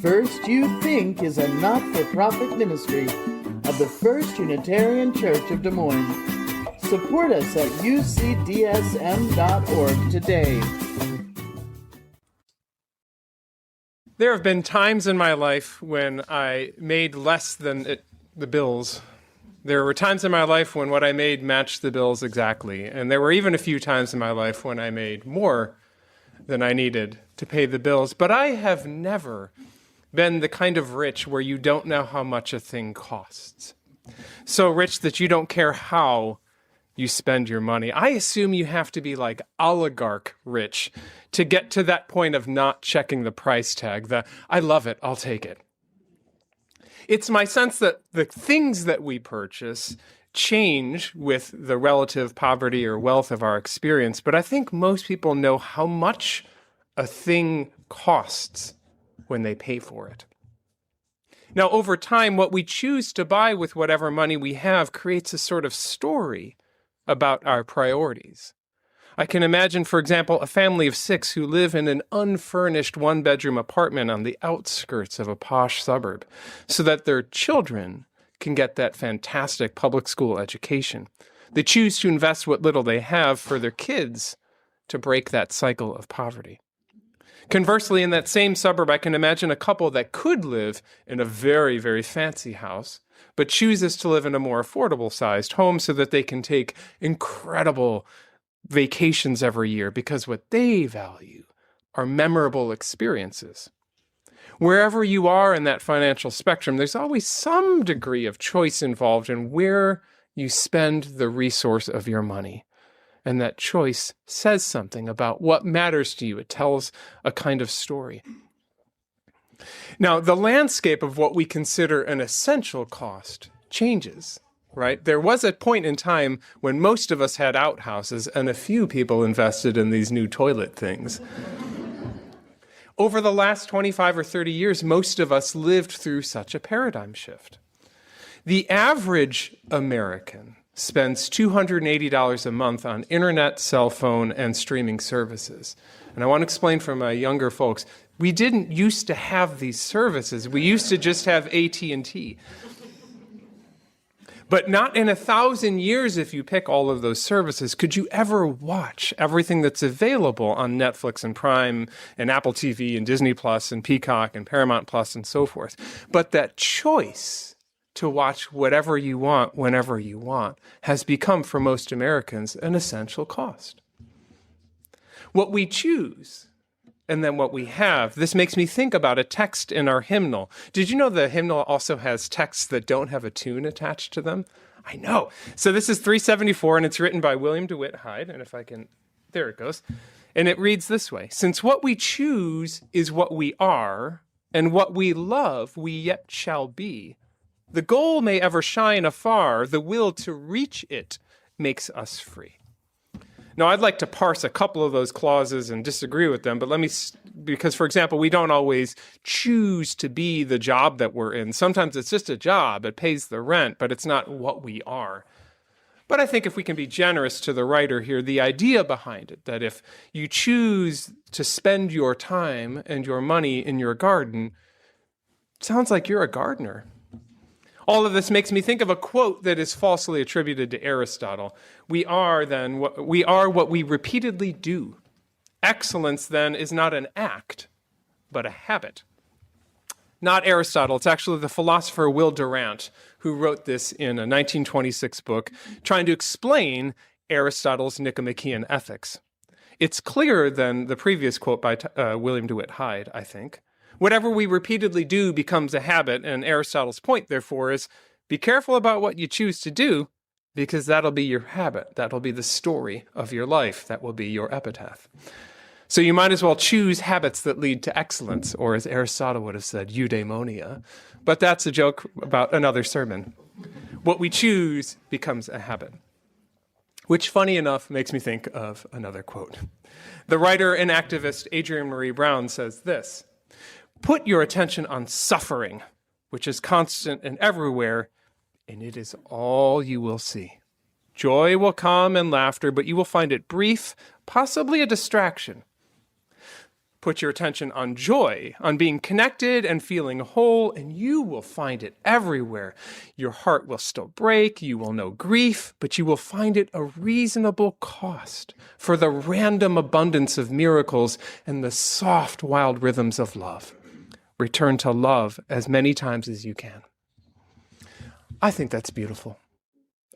First You Think is a not-for-profit ministry of the First Unitarian Church of Des Moines. Support us at ucdsm.org today. There have been times in my life when I made less than the bills. There were times in my life when what I made matched the bills exactly. And there were even a few times in my life when I made more than I needed to pay the bills. But I have never been the kind of rich where you don't know how much a thing costs. So rich that you don't care how you spend your money. I assume you have to be like oligarch rich to get to that point of not checking the price tag. I love it, I'll take it. It's my sense that the things that we purchase change with the relative poverty or wealth of our experience, but I think most people know how much a thing costs when they pay for it. Now, over time, what we choose to buy with whatever money we have creates a sort of story about our priorities. I can imagine, for example, a family of 6 who live in an unfurnished one-bedroom apartment on the outskirts of a posh suburb so that their children can get that fantastic public school education. They choose to invest what little they have for their kids to break that cycle of poverty. Conversely, in that same suburb, I can imagine a couple that could live in a very, very fancy house, but chooses to live in a more affordable-sized home so that they can take incredible vacations every year because what they value are memorable experiences. Wherever you are in that financial spectrum, there's always some degree of choice involved in where you spend the resource of your money. And that choice says something about what matters to you. It tells a kind of story. Now, the landscape of what we consider an essential cost changes, right? There was a point in time when most of us had outhouses and a few people invested in these new toilet things. Over the last 25 or 30 years, most of us lived through such a paradigm shift. The average American spends $280 a month on internet, cell phone, and streaming services. And I want to explain for my younger folks, we didn't used to have these services. We used to just have AT&T. But not in 1,000 years, if you pick all of those services, could you ever watch everything that's available on Netflix and Prime and Apple TV and Disney Plus and Peacock and Paramount Plus and so forth. But that choice to watch whatever you want, whenever you want, has become, for most Americans, an essential cost. What we choose, and then what we have, this makes me think about a text in our hymnal. Did you know the hymnal also has texts that don't have a tune attached to them? I know. So this is 374, and it's written by William DeWitt Hyde, and if I can, there it goes. And it reads this way: since what we choose is what we are, and what we love we yet shall be, the goal may ever shine afar, the will to reach it makes us free. Now, I'd like to parse a couple of those clauses and disagree with them, but because, for example, we don't always choose to be the job that we're in. Sometimes it's just a job, it pays the rent, but it's not what we are. But I think if we can be generous to the writer here, the idea behind it, that if you choose to spend your time and your money in your garden, it sounds like you're a gardener. All of this makes me think of a quote that is falsely attributed to Aristotle. We are what we repeatedly do. Excellence, then, is not an act, but a habit. Not Aristotle. It's actually the philosopher Will Durant who wrote this in a 1926 book trying to explain Aristotle's Nicomachean Ethics. It's clearer than the previous quote by William DeWitt Hyde, I think. Whatever we repeatedly do becomes a habit, and Aristotle's point, therefore, is be careful about what you choose to do, because that'll be your habit. That'll be the story of your life. That will be your epitaph. So you might as well choose habits that lead to excellence, or as Aristotle would have said, eudaimonia. But that's a joke about another sermon. What we choose becomes a habit. Which, funny enough, makes me think of another quote. The writer and activist Adrienne Marie Brown says this: put your attention on suffering, which is constant and everywhere, and it is all you will see. Joy will come and laughter, but you will find it brief, possibly a distraction. Put your attention on joy, on being connected and feeling whole, and you will find it everywhere. Your heart will still break, you will know grief, but you will find it a reasonable cost for the random abundance of miracles and the soft, wild rhythms of love. Return to love as many times as you can. I think that's beautiful.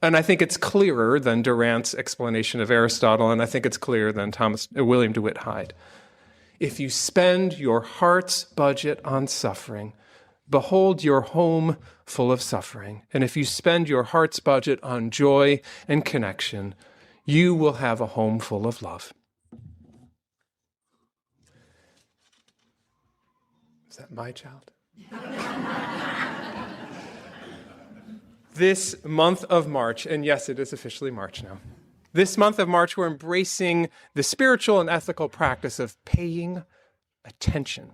And I think it's clearer than Durant's explanation of Aristotle, and I think it's clearer than William DeWitt Hyde. If you spend your heart's budget on suffering, behold your home full of suffering. And if you spend your heart's budget on joy and connection, you will have a home full of love. Is that my child? This month of March, and yes, it is officially March now. This month of March, we're embracing the spiritual and ethical practice of paying attention.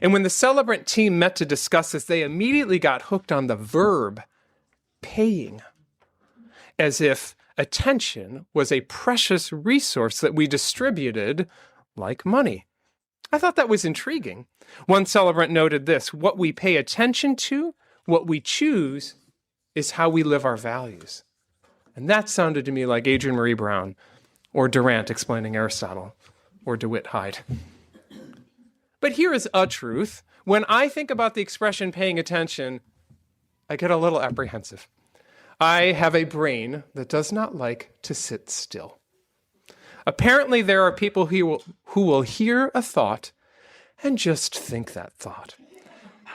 And when the celebrant team met to discuss this, they immediately got hooked on the verb paying, as if attention was a precious resource that we distributed like money. I thought that was intriguing. One celebrant noted this: what we pay attention to, what we choose, is how we live our values. And that sounded to me like Adrienne Marie Brown, or Durant explaining Aristotle, or DeWitt Hyde. But here is a truth. When I think about the expression paying attention, I get a little apprehensive. I have a brain that does not like to sit still. Apparently, there are people who will hear a thought and just think that thought.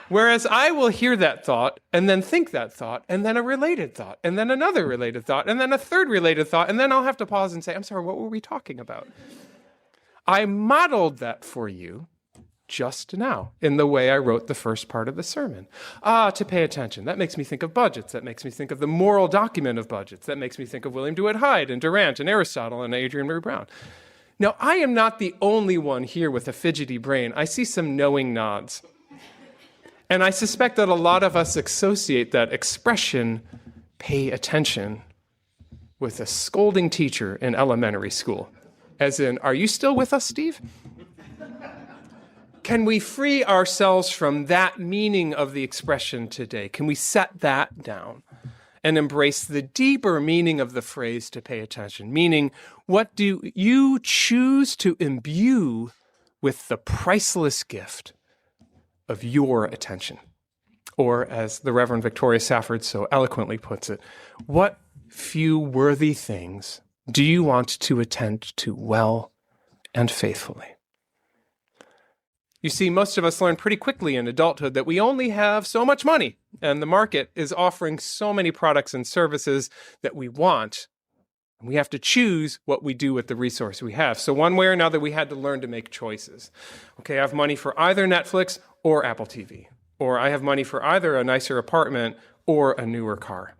Whereas I will hear that thought and then think that thought and then a related thought and then another related thought and then a third related thought, and then I'll have to pause and say, I'm sorry, what were we talking about? I modeled that for you just now in the way I wrote the first part of the sermon. To pay attention. That makes me think of budgets. That makes me think of the moral document of budgets. That makes me think of William DeWitt Hyde and Durant and Aristotle and Adrienne Marie Brown. Now, I am not the only one here with a fidgety brain. I see some knowing nods. And I suspect that a lot of us associate that expression, pay attention, with a scolding teacher in elementary school. As in, are you still with us, Steve? Can we free ourselves from that meaning of the expression today? Can we set that down and embrace the deeper meaning of the phrase to pay attention? Meaning, what do you choose to imbue with the priceless gift of your attention? Or, as the Reverend Victoria Safford so eloquently puts it, what few worthy things do you want to attend to well and faithfully? You see, most of us learn pretty quickly in adulthood that we only have so much money, and the market is offering so many products and services that we want. We have to choose what we do with the resource we have. So one way or another, we had to learn to make choices. Okay, I have money for either Netflix or Apple TV, or I have money for either a nicer apartment or a newer car.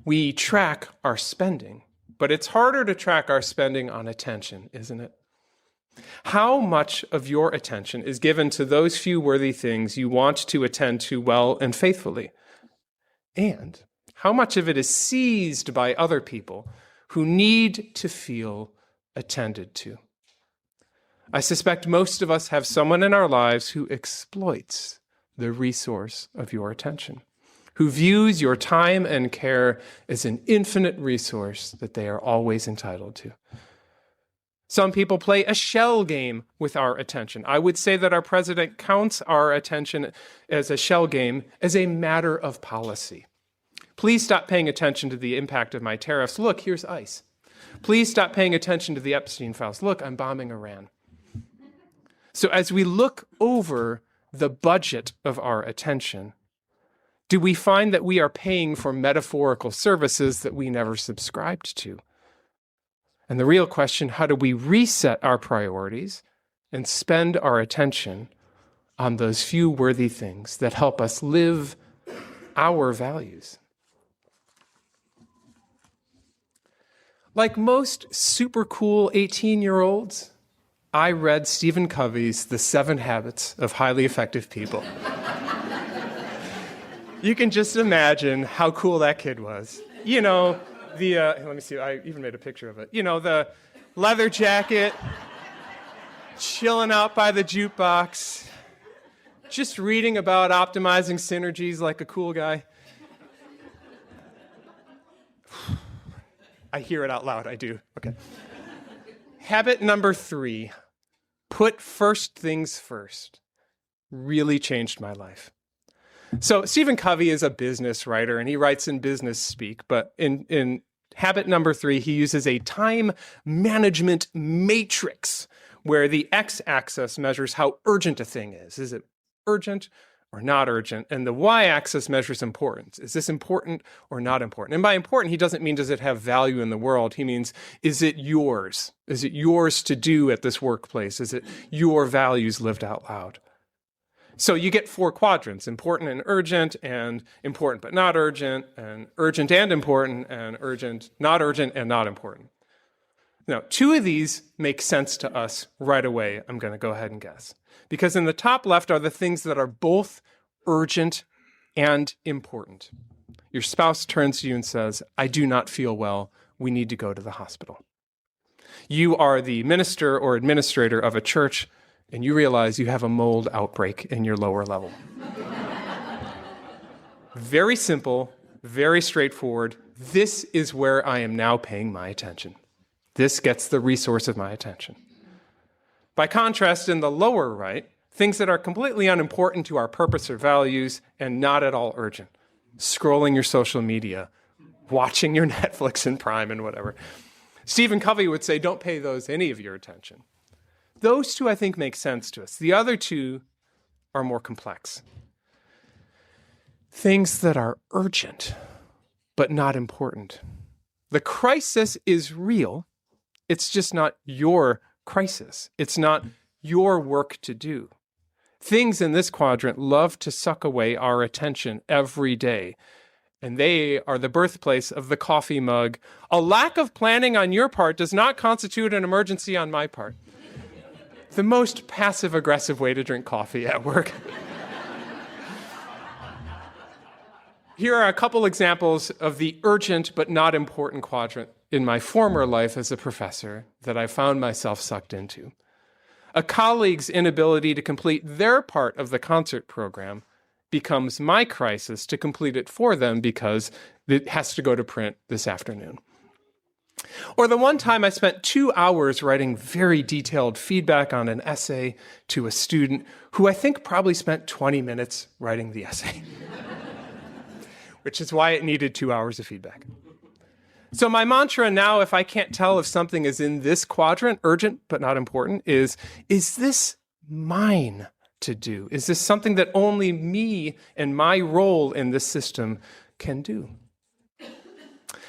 We track our spending, but it's harder to track our spending on attention, isn't it? How much of your attention is given to those few worthy things you want to attend to well and faithfully? And how much of it is seized by other people who need to feel attended to? I suspect most of us have someone in our lives who exploits the resource of your attention, who views your time and care as an infinite resource that they are always entitled to. Some people play a shell game with our attention. I would say that our president counts our attention as a shell game as a matter of policy. Please stop paying attention to the impact of my tariffs. Look, here's ICE. Please stop paying attention to the Epstein files. Look, I'm bombing Iran. So as we look over the budget of our attention, do we find that we are paying for metaphorical services that we never subscribed to? And the real question, how do we reset our priorities and spend our attention on those few worthy things that help us live our values? Like most super cool 18-year-olds, I read Stephen Covey's The 7 Habits of Highly Effective People. You can just imagine how cool that kid was. You know, let me see, I even made a picture of it. You know, the leather jacket, chilling out by the jukebox, just reading about optimizing synergies like a cool guy. I hear it out loud, I do. Okay. Habit number 3, put first things first, really changed my life. So Stephen Covey is a business writer, and he writes in business speak, but in habit number 3, he uses a time management matrix where the x-axis measures how urgent a thing is. Is it urgent or not urgent? And the y-axis measures importance. Is this important or not important? And by important, he doesn't mean does it have value in the world. He means, is it yours? Is it yours to do at this workplace? Is it your values lived out loud? So you get 4 quadrants, important and important but not urgent and important, and urgent, not important. Now, 2 of these make sense to us right away, I'm going to go ahead and guess. Because in the top left are the things that are both urgent and important. Your spouse turns to you and says, I do not feel well, we need to go to the hospital. You are the minister or administrator of a church, and you realize you have a mold outbreak in your lower level. Very simple, very straightforward. This is where I am now paying my attention. This gets the resource of my attention. By contrast, in the lower right, things that are completely unimportant to our purpose or values and not at all urgent. Scrolling your social media, watching your Netflix and Prime and whatever. Stephen Covey would say, don't pay those any of your attention. Those 2, I think, make sense to us. The other 2 are more complex. Things that are urgent, but not important. The crisis is real. It's just not your crisis. It's not your work to do. Things in this quadrant love to suck away our attention every day. And they are the birthplace of the coffee mug. A lack of planning on your part does not constitute an emergency on my part. The most passive-aggressive way to drink coffee at work. Here are a couple examples of the urgent but not important quadrant in my former life as a professor that I found myself sucked into. A colleague's inability to complete their part of the concert program becomes my crisis to complete it for them because it has to go to print this afternoon. Or the one time I spent 2 hours writing very detailed feedback on an essay to a student who I think probably spent 20 minutes writing the essay, which is why it needed 2 hours of feedback. So my mantra now, if I can't tell if something is in this quadrant, urgent but not important, is this mine to do? Is this something that only me and my role in this system can do?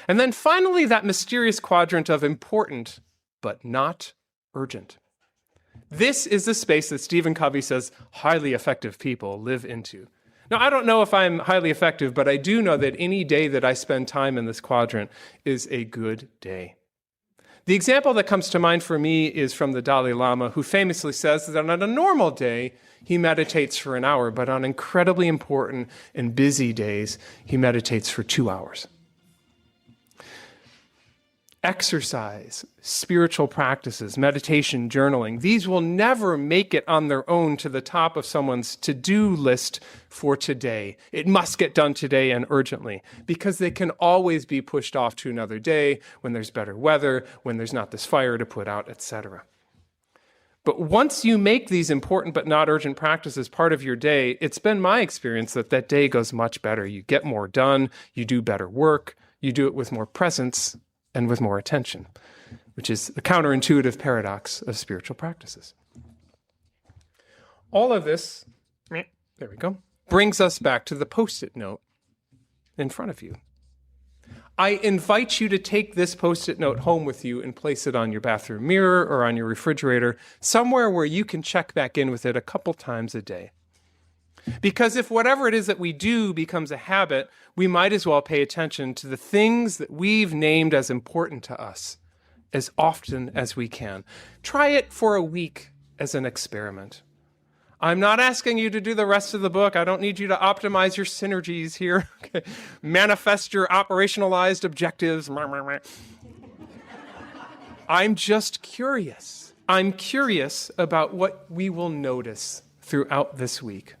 And then finally, that mysterious quadrant of important but not urgent. This is the space that Stephen Covey says highly effective people live into. Now, I don't know if I'm highly effective, but I do know that any day that I spend time in this quadrant is a good day. The example that comes to mind for me is from the Dalai Lama, who famously says that on a normal day, he meditates for an hour, but on incredibly important and busy days, he meditates for 2 hours. Exercise, spiritual practices, meditation, journaling, these will never make it on their own to the top of someone's to-do list for today. It must get done today and urgently, because they can always be pushed off to another day when there's better weather, when there's not this fire to put out, etc. But once you make these important but not urgent practices part of your day, it's been my experience that that day goes much better. You get more done, you do better work, you do it with more presence, and with more attention, which is the counterintuitive paradox of spiritual practices. All of this, there we go, brings us back to the Post-it note in front of you. I invite you to take this Post-it note home with you and place it on your bathroom mirror or on your refrigerator, somewhere where you can check back in with it a couple times a day. Because if whatever it is that we do becomes a habit, we might as well pay attention to the things that we've named as important to us as often as we can. Try it for a week as an experiment. I'm not asking you to do the rest of the book. I don't need you to optimize your synergies here. Okay. Manifest your operationalized objectives. I'm just curious. I'm curious about what we will notice throughout this week.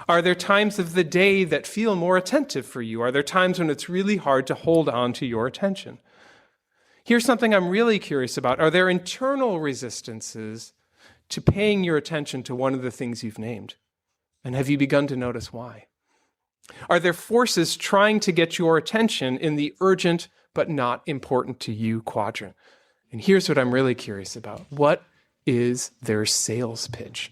Are there times of the day that feel more attentive for you? Are there times when it's really hard to hold on to your attention? Here's something I'm really curious about. Are there internal resistances to paying your attention to one of the things you've named? And have you begun to notice why? Are there forces trying to get your attention in the urgent but not important to you quadrant? And here's what I'm really curious about. What is their sales pitch?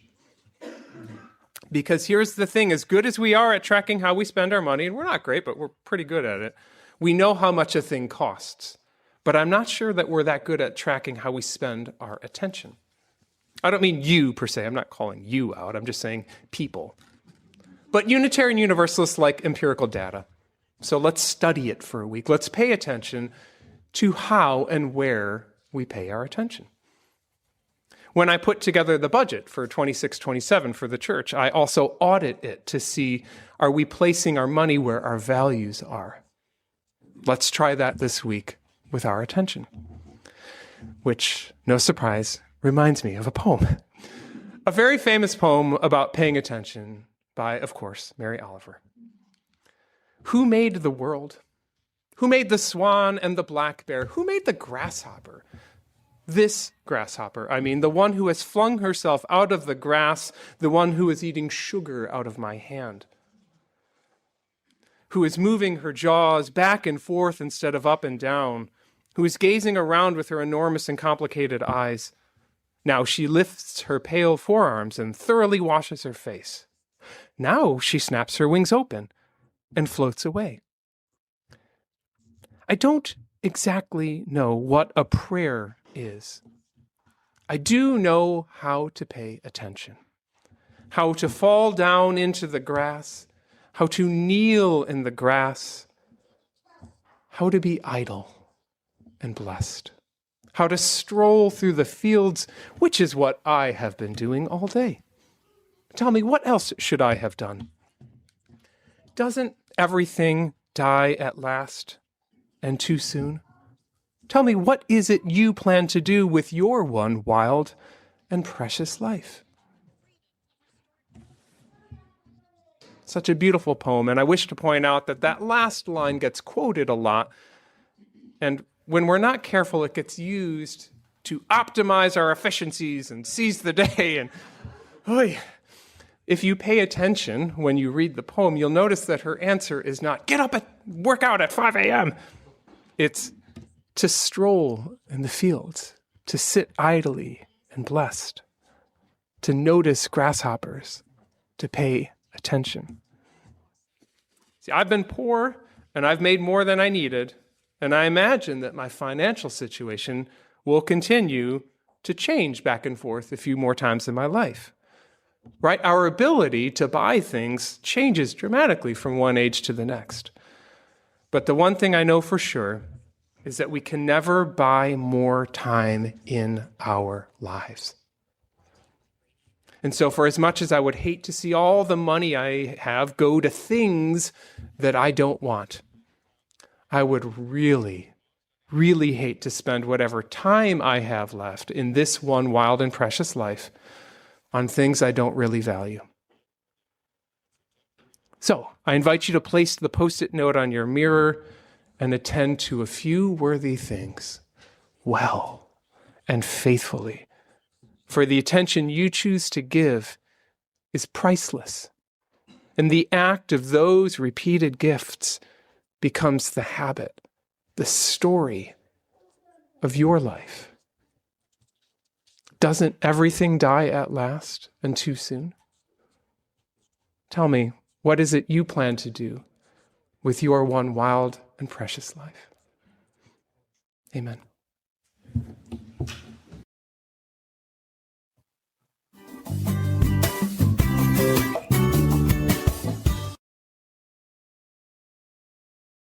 Because here's the thing, as good as we are at tracking how we spend our money, and we're not great, but we're pretty good at it, we know how much a thing costs. But I'm not sure that we're that good at tracking how we spend our attention. I don't mean you per se, I'm not calling you out, I'm just saying people. But Unitarian Universalists like empirical data. So let's study it for a week. Let's pay attention to how and where we pay our attention. When I put together the budget for 26-27 for the church, I also audit it to see, are we placing our money where our values are? Let's try that this week with our attention. Which, no surprise, reminds me of a poem. A very famous poem about paying attention by, of course, Mary Oliver. Who made the world? Who made the swan and the black bear? Who made the grasshopper? This grasshopper, I mean, the one who has flung herself out of the grass, the one who is eating sugar out of my hand, who is moving her jaws back and forth instead of up and down, who is gazing around with her enormous and complicated eyes. Now she lifts her pale forearms and thoroughly washes her face. Now she snaps her wings open and floats away. I don't exactly know what a prayer is. I do know how to pay attention, how to fall down into the grass, how to kneel in the grass, how to be idle and blessed, how to stroll through the fields, which is what I have been doing all day. Tell me, what else should I have done? Doesn't everything die at last and too soon? Tell me, what is it you plan to do with your one wild and precious life? Such a beautiful poem, and I wish to point out that that last line gets quoted a lot, and when we're not careful, it gets used to optimize our efficiencies and seize the day. And if you pay attention when you read the poem, you'll notice that her answer is not, get up and work out at 5 a.m. It's to stroll in the fields, to sit idly and blessed, to notice grasshoppers, to pay attention. See, I've been poor and I've made more than I needed, and I imagine that my financial situation will continue to change back and forth a few more times in my life. Right? Our ability to buy things changes dramatically from one age to the next. But the one thing I know for sure is that we can never buy more time in our lives. And so for as much as I would hate to see all the money I have go to things that I don't want, I would really, really hate to spend whatever time I have left in this one wild and precious life on things I don't really value. So I invite you to place the Post-it note on your mirror and attend to a few worthy things well and faithfully. For the attention you choose to give is priceless. And the act of those repeated gifts becomes the habit, the story of your life. Doesn't everything die at last and too soon? Tell me, what is it you plan to do with your one wild and precious life? Amen.